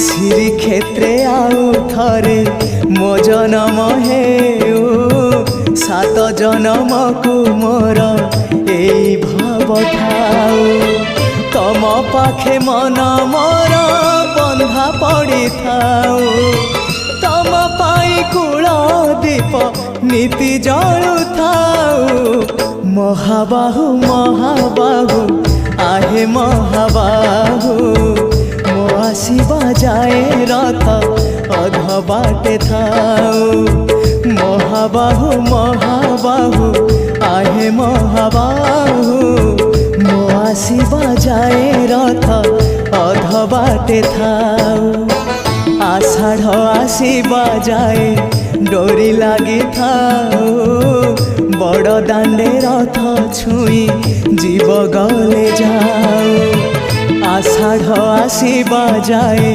श्रीक्षेत्रे आउ थरे मो जनम हेउ सात जनम को मोर एई भाव थाउ तम पाखे मन मोर बंधा पड़ी थाउ तम पाई कूल दीप नीति जलु थाउ महाबाहु महाबाहु आहे महाबाहु मो आसीबा जाए रथ अध बाटे थाउ महाबाहु महाबाहु आहे महाबाहु मो आसीबा जाए रथ अध बाटे थाउ आषाढ़ आसीबा जाए डोरी लगी थाउ बड़ दांडे रथ छुई जीव गले जाऊ आषाढ़ आसीबा जाए